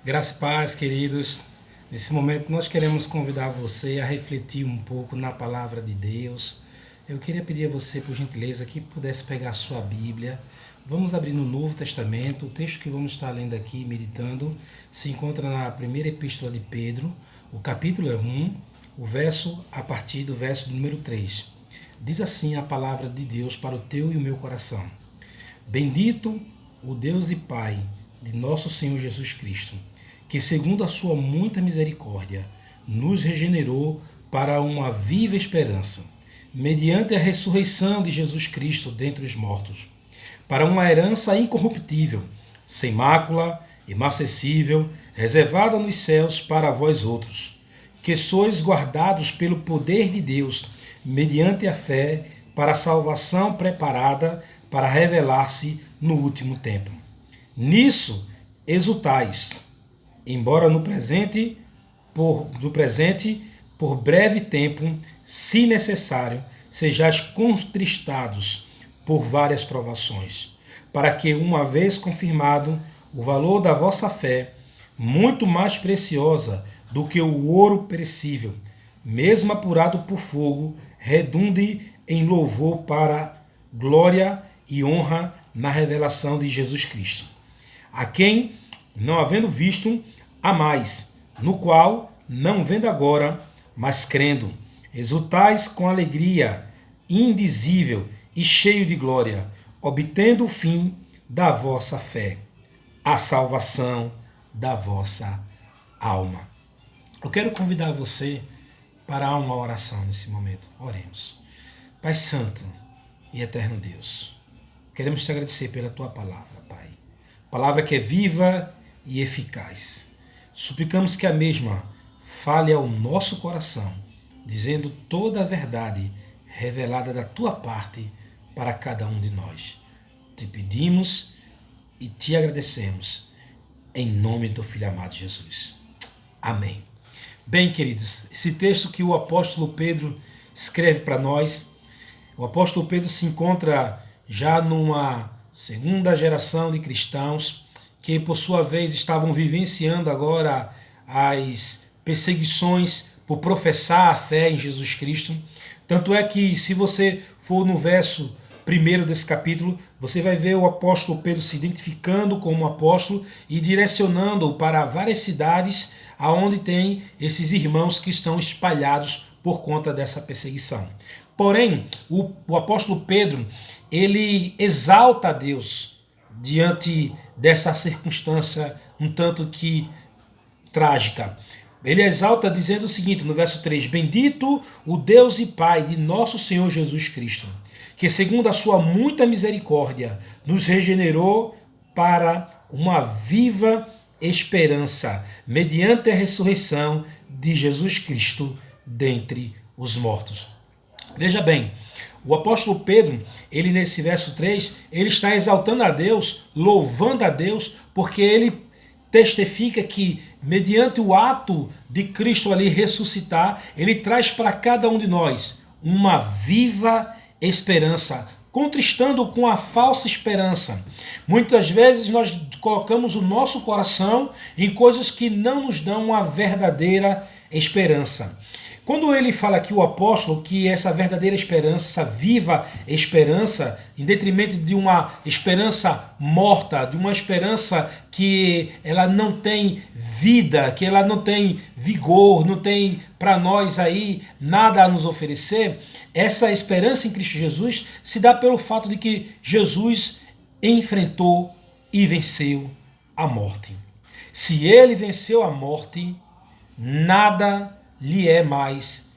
Graça e paz, queridos. Nesse momento nós queremos convidar você a refletir um pouco na palavra de Deus. Eu queria pedir a você, por gentileza, que pudesse pegar a sua Bíblia. Vamos abrir no Novo Testamento. O texto que vamos estar lendo aqui, meditando, se encontra na primeira epístola de Pedro, o capítulo 1, a partir do verso número 3. Diz assim a palavra de Deus para o teu e o meu coração. Bendito o Deus e Pai de nosso Senhor Jesus Cristo, que segundo a sua muita misericórdia, nos regenerou para uma viva esperança, mediante a ressurreição de Jesus Cristo dentre os mortos, para uma herança incorruptível, sem mácula, imarcessível, reservada nos céus para vós outros, que sois guardados pelo poder de Deus, mediante a fé, para a salvação preparada para revelar-se no último tempo. Nisso exultais, embora no presente, por breve tempo, se necessário, sejais contristados por várias provações, para que, uma vez confirmado o valor da vossa fé, muito mais preciosa do que o ouro perecível, mesmo apurado por fogo, redunde em louvor para glória e honra na revelação de Jesus Cristo, a quem, não havendo visto, amais, no qual, não vendo agora, mas crendo, exultais com alegria indizível e cheio de glória, obtendo o fim da vossa fé, a salvação da vossa alma. Eu quero convidar você para uma oração nesse momento. Oremos. Pai Santo e Eterno Deus, queremos te agradecer pela tua palavra, Pai. Palavra que é viva e eficaz. Suplicamos que a mesma fale ao nosso coração, dizendo toda a verdade revelada da tua parte para cada um de nós. Te pedimos e te agradecemos em nome do Filho amado Jesus. Amém. Bem, queridos, esse texto que o apóstolo Pedro escreve para nós, o apóstolo Pedro se encontra já numa segunda geração de cristãos que, por sua vez, estavam vivenciando agora as perseguições por professar a fé em Jesus Cristo. Tanto é que, se você for no verso 1 desse capítulo, você vai ver o apóstolo Pedro se identificando como apóstolo e direcionando para várias cidades aonde tem esses irmãos que estão espalhados por conta dessa perseguição. Porém, o apóstolo Pedro, ele exalta a Deus diante dessa circunstância um tanto que trágica. Ele exalta dizendo o seguinte, no verso 3, Bendito o Deus e Pai de nosso Senhor Jesus Cristo, que segundo a sua muita misericórdia nos regenerou para uma viva esperança, mediante a ressurreição de Jesus Cristo dentre os mortos. Veja bem, o apóstolo Pedro, ele nesse verso 3, ele está exaltando a Deus, louvando a Deus, porque ele testifica que, mediante o ato de Cristo ali ressuscitar, ele traz para cada um de nós uma viva esperança, contristando com a falsa esperança. Muitas vezes nós colocamos o nosso coração em coisas que não nos dão uma verdadeira esperança. Quando ele fala aqui, o apóstolo, que essa verdadeira esperança, essa viva esperança, em detrimento de uma esperança morta, de uma esperança que ela não tem vida, que ela não tem vigor, não tem para nós aí nada a nos oferecer, essa esperança em Cristo Jesus se dá pelo fato de que Jesus enfrentou e venceu a morte. Se ele venceu a morte, nada lhe é mais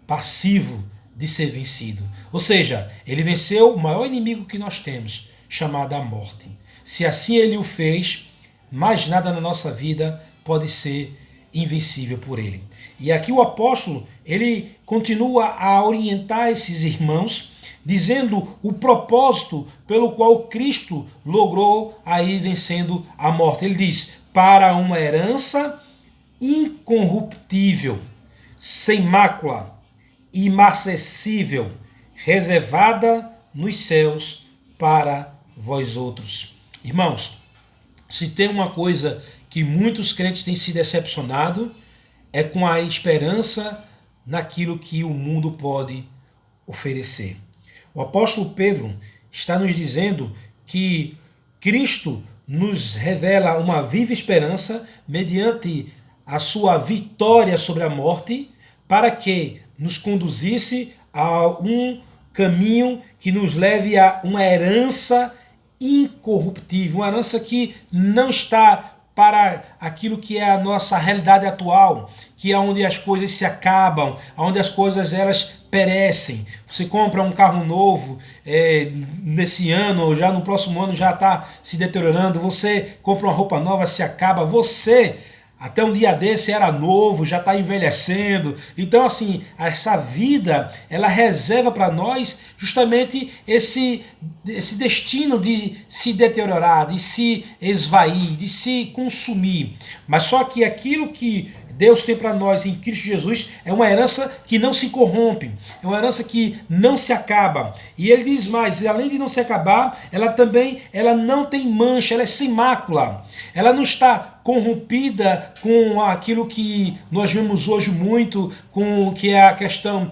passivo de ser vencido. Ou seja, ele venceu o maior inimigo que nós temos, chamado a morte. Se assim ele o fez, mais nada na nossa vida pode ser invencível por ele. E aqui o apóstolo, ele continua a orientar esses irmãos, dizendo o propósito pelo qual Cristo logrou aí vencendo a morte. Ele diz, para uma herança incorruptível, sem mácula, imarcessível, reservada nos céus para vós outros. Irmãos, se tem uma coisa que muitos crentes têm se decepcionado é com a esperança naquilo que o mundo pode oferecer. O apóstolo Pedro está nos dizendo que Cristo nos revela uma viva esperança mediante a sua vitória sobre a morte, para que nos conduzisse a um caminho que nos leve a uma herança incorruptível, uma herança que não está para aquilo que é a nossa realidade atual, que é onde as coisas se acabam, onde as coisas elas perecem. Você compra um carro novo nesse ano, ou já no próximo ano já está se deteriorando, você compra uma roupa nova, se acaba, você até um dia desse era novo, já está envelhecendo. Então, assim, essa vida, ela reserva para nós justamente esse destino de se deteriorar, de se esvair, de se consumir. Mas só que aquilo que Deus tem para nós em Cristo Jesus é uma herança que não se corrompe, é uma herança que não se acaba. E ele diz mais, além de não se acabar, ela não tem mancha, ela é sem mácula. Ela não está corrompida com aquilo que nós vemos hoje muito, com que é a questão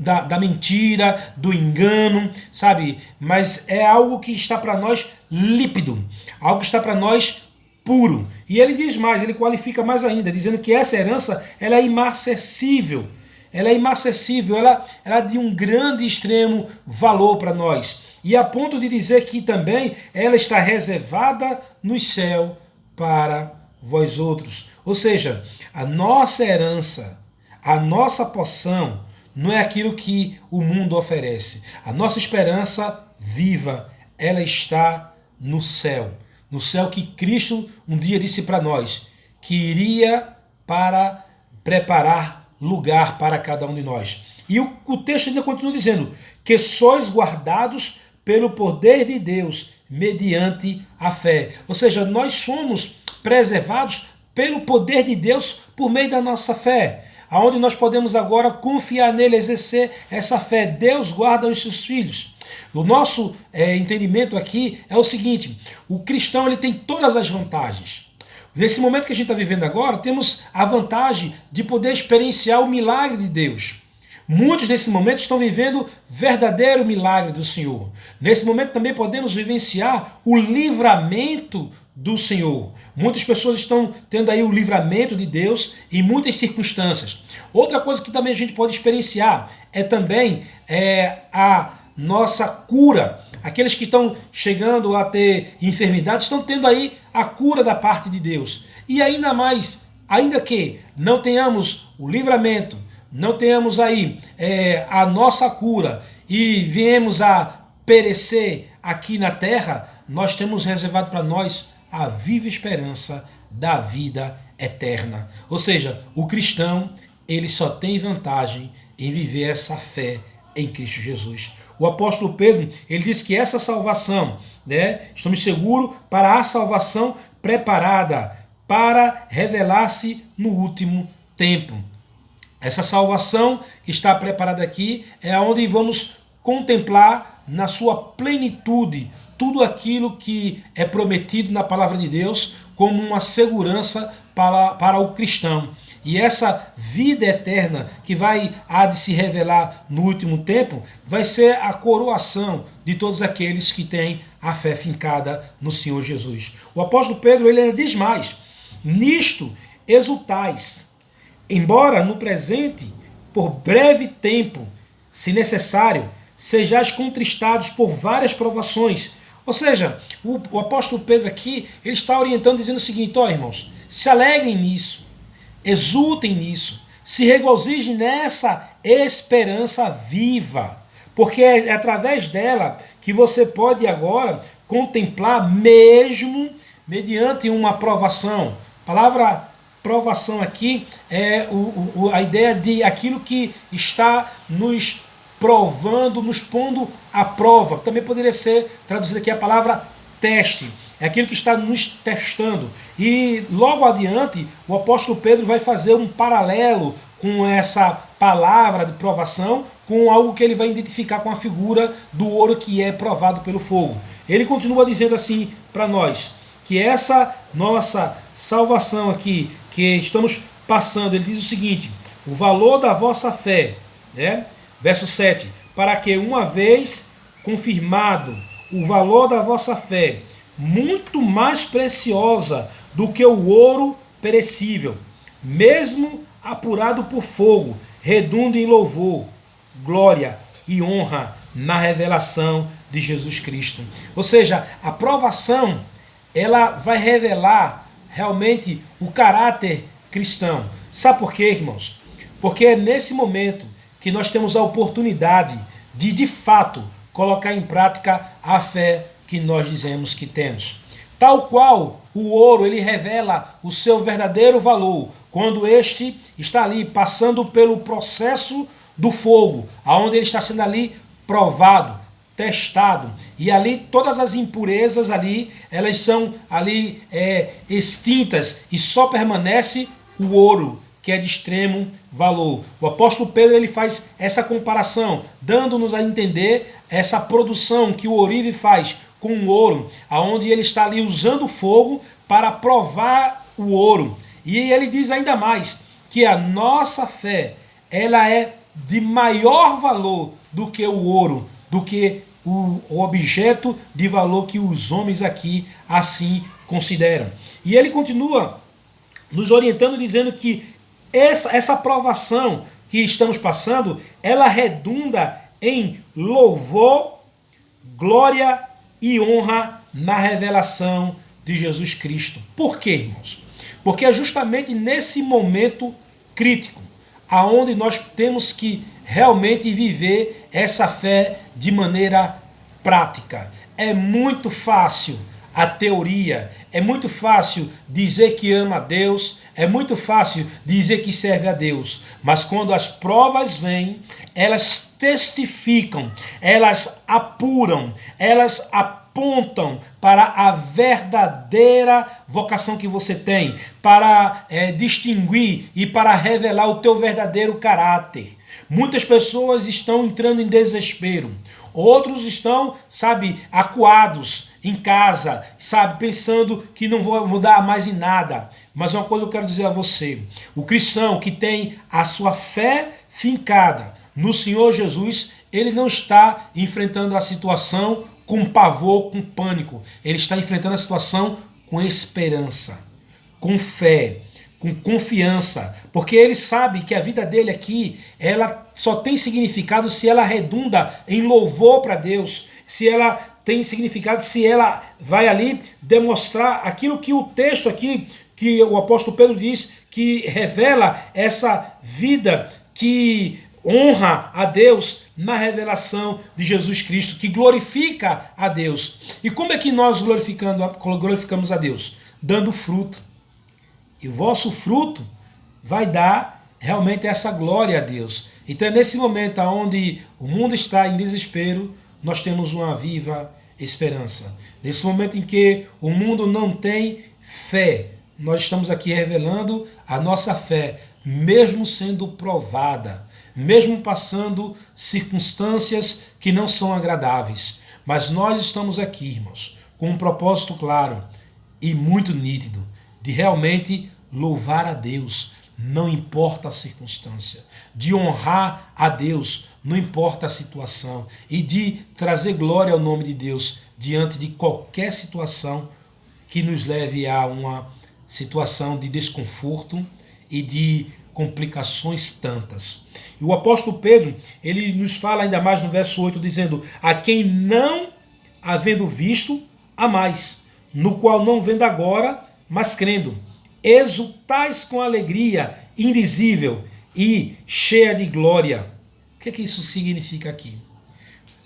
da mentira, do engano, sabe? Mas é algo que está para nós límpido, algo que está para nós puro. E ele diz mais, ele qualifica mais ainda, dizendo que essa herança ela é imacessível. Ela é imacessível, ela é de um grande extremo valor para nós. E a ponto de dizer que também ela está reservada no céu para vós outros. Ou seja, a nossa herança, a nossa porção, não é aquilo que o mundo oferece. A nossa esperança viva, ela está no céu. No céu que Cristo um dia disse para nós, que iria para preparar lugar para cada um de nós. E o texto ainda continua dizendo, que sois guardados pelo poder de Deus, mediante a fé. Ou seja, nós somos preservados pelo poder de Deus por meio da nossa fé, aonde nós podemos agora confiar nele, exercer essa fé. Deus guarda os seus filhos. O nosso entendimento aqui é o seguinte, o cristão ele tem todas as vantagens. Nesse momento que a gente está vivendo agora, temos a vantagem de poder experienciar o milagre de Deus. Muitos nesse momento estão vivendo verdadeiro milagre do Senhor. Nesse momento também podemos vivenciar o livramento do Senhor. Muitas pessoas estão tendo aí o livramento de Deus em muitas circunstâncias. Outra coisa que também a gente pode experienciar é também a nossa cura. Aqueles que estão chegando a ter enfermidades estão tendo aí a cura da parte de Deus. E ainda mais, ainda que não tenhamos o livramento, não tenhamos aí a nossa cura e viemos a perecer aqui na terra, nós temos reservado para nós a viva esperança da vida eterna. Ou seja, o cristão ele só tem vantagem em viver essa fé em Cristo Jesus. O apóstolo Pedro, ele diz que essa salvação, estamos seguros para a salvação preparada para revelar-se no último tempo. Essa salvação que está preparada aqui é onde vamos contemplar na sua plenitude tudo aquilo que é prometido na palavra de Deus como uma segurança para o cristão. E essa vida eterna que há de se revelar no último tempo vai ser a coroação de todos aqueles que têm a fé fincada no Senhor Jesus. O apóstolo Pedro ele diz mais, nisto exultais, embora no presente, por breve tempo, se necessário, sejais contristados por várias provações. Ou seja, o apóstolo Pedro aqui, ele está orientando, dizendo o seguinte, irmãos, se alegrem nisso, exultem nisso, se regozijem nessa esperança viva, porque é através dela que você pode agora contemplar mesmo mediante uma provação. A palavra provação aqui é a ideia de aquilo que está nos provando, nos pondo à prova. Também poderia ser traduzida aqui a palavra teste. É aquilo que está nos testando. E logo adiante, o apóstolo Pedro vai fazer um paralelo com essa palavra de provação, com algo que ele vai identificar com a figura do ouro que é provado pelo fogo. Ele continua dizendo assim para nós, que essa nossa salvação aqui, que estamos passando, ele diz o seguinte: o valor da vossa fé, né? Verso 7, para que uma vez confirmado o valor da vossa fé, muito mais preciosa do que o ouro perecível, mesmo apurado por fogo, redunda em louvor, glória e honra na revelação de Jesus Cristo. Ou seja, a provação, ela vai revelar realmente o caráter cristão. Sabe por quê, irmãos? Porque é nesse momento que nós temos a oportunidade de fato, colocar em prática a fé que nós dizemos que temos. Tal qual o ouro, ele revela o seu verdadeiro valor quando este está ali passando pelo processo do fogo, aonde ele está sendo ali provado, testado, e ali todas as impurezas ali, elas são ali extintas, e só permanece o ouro, que é de extremo valor. O apóstolo Pedro, ele faz essa comparação, dando-nos a entender essa produção que o ourive faz com o ouro, aonde ele está ali usando fogo para provar o ouro. E ele diz ainda mais que a nossa fé, ela é de maior valor do que o ouro, do que o objeto de valor que os homens aqui assim consideram. E ele continua nos orientando, dizendo que essa provação que estamos passando, ela redunda em louvor, glória e honra na revelação de Jesus Cristo. Por quê, irmãos? Porque é justamente nesse momento crítico, aonde nós temos que realmente viver essa fé de maneira prática. É muito fácil a teoria, é muito fácil dizer que ama a Deus, é muito fácil dizer que serve a Deus, mas quando as provas vêm, elas testificam, elas apuram, elas apontam para a verdadeira vocação que você tem, para distinguir e para revelar o teu verdadeiro caráter. Muitas pessoas estão entrando em desespero, outros estão, acuados em casa, pensando que não vão mudar mais em nada. Mas uma coisa eu quero dizer a você: o cristão que tem a sua fé fincada no Senhor Jesus, ele não está enfrentando a situação com pavor, com pânico. Ele está enfrentando a situação com esperança, com fé, com confiança, porque ele sabe que a vida dele aqui, ela só tem significado se ela redunda em louvor para Deus, se ela tem significado, se ela vai ali demonstrar aquilo que o texto aqui, que o apóstolo Pedro diz, que revela essa vida que honra a Deus na revelação de Jesus Cristo, que glorifica a Deus. E como é que nós glorificamos a Deus? Dando fruto. E o vosso fruto vai dar realmente essa glória a Deus. Então é nesse momento onde o mundo está em desespero, nós temos uma viva esperança. Nesse momento em que o mundo não tem fé, nós estamos aqui revelando a nossa fé, mesmo sendo provada, mesmo passando circunstâncias que não são agradáveis. Mas nós estamos aqui, irmãos, com um propósito claro e muito nítido, de realmente louvar a Deus, não importa a circunstância, de honrar a Deus, não importa a situação, e de trazer glória ao nome de Deus diante de qualquer situação que nos leve a uma situação de desconforto e de complicações tantas. E o apóstolo Pedro, ele nos fala ainda mais no verso 8, dizendo: a quem não havendo visto, há mais, no qual não vendo agora, mas crendo, exultais com alegria indizível e cheia de glória. O que isso significa aqui?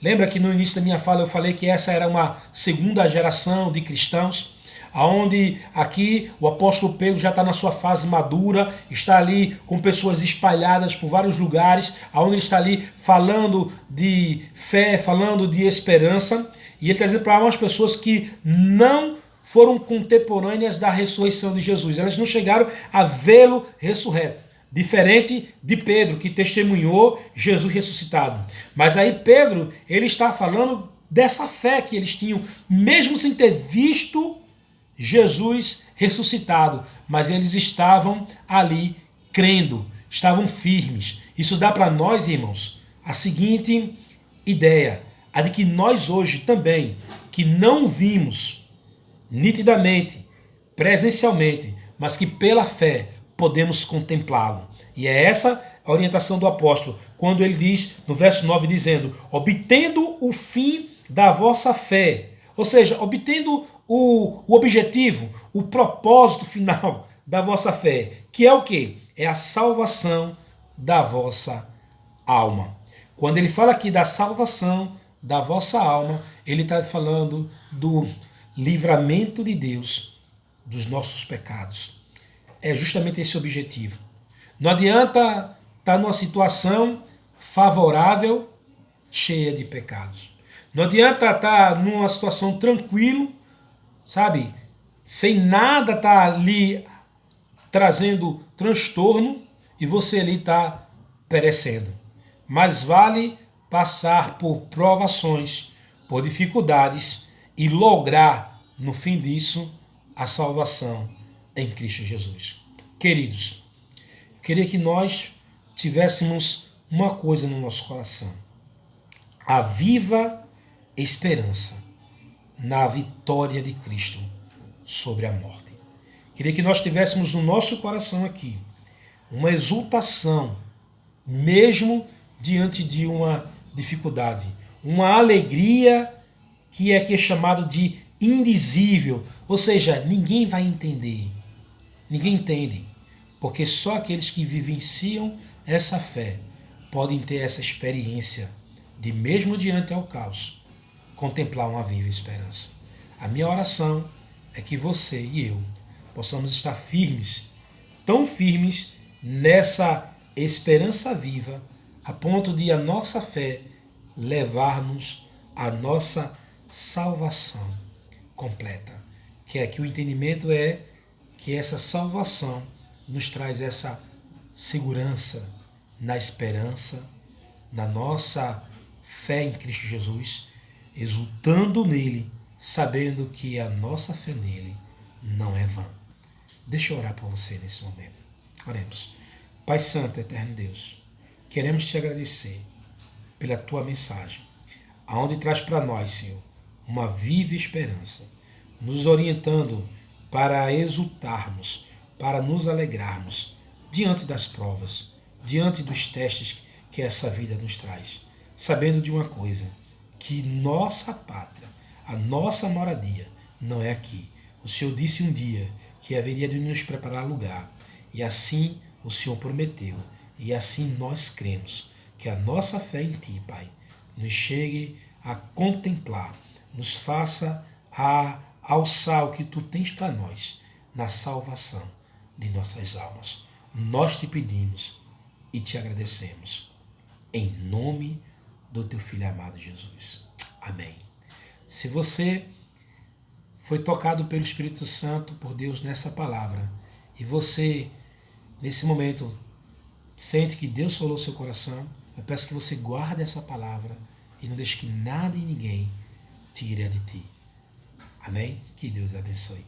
Lembra que no início da minha fala eu falei que essa era uma segunda geração de cristãos, aonde aqui o apóstolo Pedro já está na sua fase madura, está ali com pessoas espalhadas por vários lugares, aonde ele está ali falando de fé, falando de esperança, e ele está dizendo para umas pessoas que não foram contemporâneas da ressurreição de Jesus, elas não chegaram a vê-lo ressurreto, diferente de Pedro, que testemunhou Jesus ressuscitado. Mas aí Pedro, ele está falando dessa fé que eles tinham, mesmo sem ter visto Jesus ressuscitado, mas eles estavam ali crendo, estavam firmes. Isso dá para nós, irmãos, a seguinte ideia, a de que nós hoje também, que não vimos nitidamente, presencialmente, mas que pela fé podemos contemplá-lo. E é essa a orientação do apóstolo, quando ele diz, no verso 9, dizendo, obtendo o fim da vossa fé, ou seja, obtendo o objetivo, o propósito final da vossa fé, que é o quê? É a salvação da vossa alma. Quando ele fala aqui da salvação da vossa alma, ele está falando do livramento de Deus dos nossos pecados. É justamente esse o objetivo. Não adianta estar numa situação favorável, cheia de pecados. Não adianta estar numa situação tranquilo, sabe, sem nada estar ali trazendo transtorno e você ali está perecendo. Mas vale passar por provações, por dificuldades e lograr, no fim disso, a salvação em Cristo Jesus. Queridos, eu queria que nós tivéssemos uma coisa no nosso coração: a viva esperança na vitória de Cristo sobre a morte. Queria que nós tivéssemos no nosso coração aqui uma exultação, mesmo diante de uma dificuldade, uma alegria que é chamado de indizível, ou seja, ninguém vai entender, ninguém entende, porque só aqueles que vivenciam essa fé podem ter essa experiência de, mesmo diante ao caos, contemplar uma viva esperança. A minha oração é que você e eu possamos estar firmes, tão firmes nessa esperança viva, a ponto de a nossa fé levar-nos à nossa salvação completa. Que é que o entendimento é que essa salvação nos traz essa segurança na esperança, na nossa fé em Cristo Jesus, exultando nele, sabendo que a nossa fé nele não é vã. Deixa eu orar por você nesse momento. Oremos. Pai Santo, Eterno Deus, queremos te agradecer pela tua mensagem, aonde traz para nós, Senhor, uma viva esperança, nos orientando para exultarmos, para nos alegrarmos diante das provas, diante dos testes que essa vida nos traz, sabendo de uma coisa, que nossa pátria, a nossa moradia não é aqui. O Senhor disse um dia que haveria de nos preparar lugar, e assim o Senhor prometeu, e assim nós cremos que a nossa fé em Ti, Pai, nos chegue a contemplar, nos faça a alçar o que Tu tens para nós na salvação de nossas almas. Nós te pedimos e te agradecemos. Em nome do Teu Filho amado Jesus. Amém. Se você foi tocado pelo Espírito Santo, por Deus, nessa palavra, e você, nesse momento, sente que Deus falou ao seu coração, eu peço que você guarde essa palavra e não deixe que nada e ninguém tire a de ti. Amém? Que Deus abençoe.